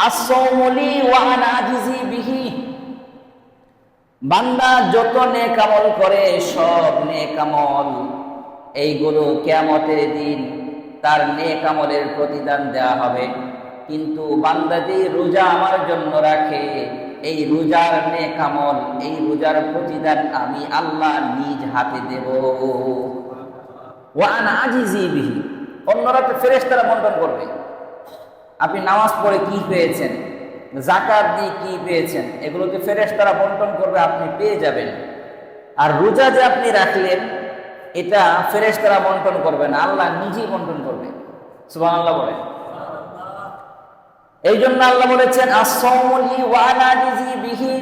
আস-সাওমু লি ওয়া আনা আজিজি বিহি। বান্দা যত নেক আমল করে সব নেক আমল এইগুলো কিয়ামতের দিন তার নেক আমলের প্রতিদান দেওয়া হবে। কিন্তু বান্দা যে রোজা আমার জন্য রাখে, এই রোজার নেক আমল, এই রোজার প্রতিদান আমি আল্লাহ নিজ হাতে দেব। ওয়া আনা আজিজি বিহি। অন্যরা তো ফেরেশতারা বন্টন করবে। আপনি নামাজ পড়ে কি পেয়েছেন, যাকাত দিয়ে কি পেয়েছেন, এগুলোকে ফেরেশতারা বন্টন করবে, আপনি পেয়ে যাবেন। আর রোজা যে আপনি রাখলেন এটা ফেরেশতারা বন্টন করবে না, আল্লাহ নিজেই বন্টন করবে। সুবহানাল্লাহ বলেন। এই জন্য আল্লাহ বলেছেন আস-সাওমু লি ওয়া আনা আজিজি বিহি।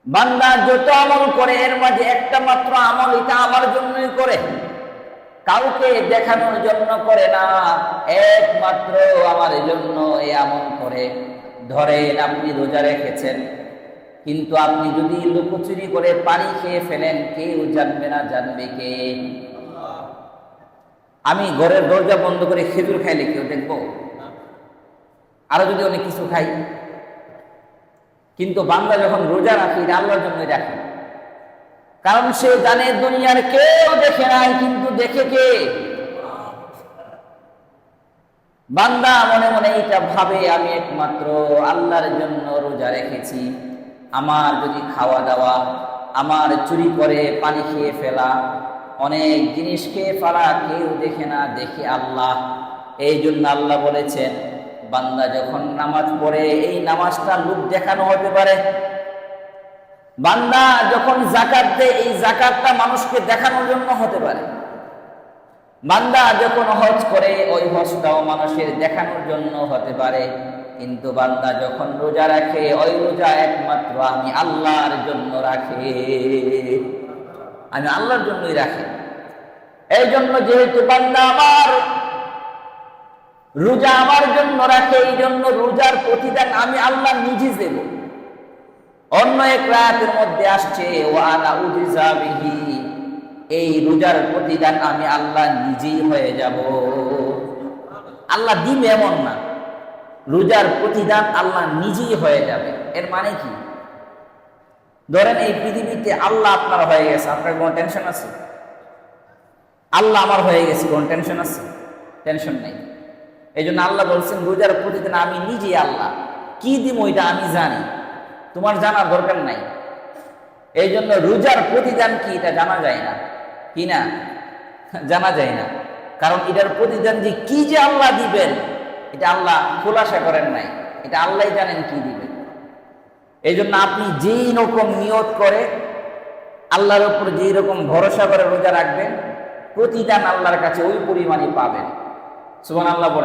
বান্দা যত আমল করে এর মাঝে একটা মাত্র আমল এটা আমার জন্যই করে, কাউকে দেখানোর জন্য করে না, একমাত্র আমার জন্য এই আমল করে। ধরেন আপনি রোজা রেখেছেন, কিন্তু আপনি যদি লুকোচুরি করে পানি খেয়ে ফেলেন, কেউ জানবে না, জানবে কে? আমি ঘরের দরজা বন্ধ করে খেজুর খাইলে কেউ দেখবো? আরো যদি অনেক কিছু খাই। কিন্তু বান্দা যখন রোজা রাখি আল্লাহর জন্যই রাখে, কারণ সে জানে দুনিয়ার কেউ দেখে নাই, কিন্তু দেখে কে? বান্দা মনে মনে এটা ভাবে আমি একমাত্র আল্লাহর জন্য রোজা রেখেছি। আমার যদি খাওয়া দাওয়া, আমার চুরি করে পানি খেয়ে ফেলা, অনেক জিনিস খেয়ে ফেলা কেউ দেখে না, দেখে আল্লাহ। এই জন্য আল্লাহ বলেছেন বান্দা যখন নামাজ পড়ে এই নামাজটা লোক দেখানো হতে পারে। বান্দা যখন যাকাত দেয় এই যাকাতটা মানুষকে দেখানোর জন্য হতে পারে। বান্দা যখন হজ করে ওই হজটাও মানুষের দেখানোর জন্য হতে পারে। কিন্তু বান্দা যখন রোজা রাখে ওই রোজা একমাত্র আমি আল্লাহর জন্য রাখে, আমি আল্লাহর জন্যই রাখি। এই জন্য যেহেতু বান্দা আমার রোজা আমার জন্য রাখে, এই জন্য রোজার প্রতিদান আমি আল্লাহ নিজে দেব। অন্য এক রাতের মধ্যে আসছে ওয়া আনা উজিজা বিহি, এই রোজার প্রতিদান আমি আল্লাহ নিজেই হয়ে যাব। আল্লাহ দিবে এমন না, রোজার প্রতিদান আল্লাহ নিজেই হয়ে যাবে। এর মানে কি? ধরেন এই পৃথিবীতে আল্লাহ আপনার হয়ে গেছে, আপনার কোনো টেনশন আছে? আল্লাহ আমার হয়ে গেছে, কোনো টেনশন আছে? টেনশন নেই। এই জন্য আল্লাহ বলছেন রোজার প্রতিদিন আমি নিজে আল্লাহ, কি দিব ওইটা আমি জানি, তোমার জানার দরকার নাই। এই জন্য রোজার প্রতিদান কি এটা জানা যায় না, কি না? জানা যায় না, কারণ এটার প্রতিদান যে কি যে আল্লাহ দিবেন এটা আল্লাহ খোলাসা করেন নাই, এটা আল্লাহই জানেন কি দিবেন। এই জন্য আপনি যেই রকম নিয়ত করে আল্লাহর উপর যেই রকম ভরসা করে রোজা রাখবেন, প্রতিদান আল্লাহর কাছে ওই পরিমাণই পাবেন। সুবহানাল্লাহ বলেন।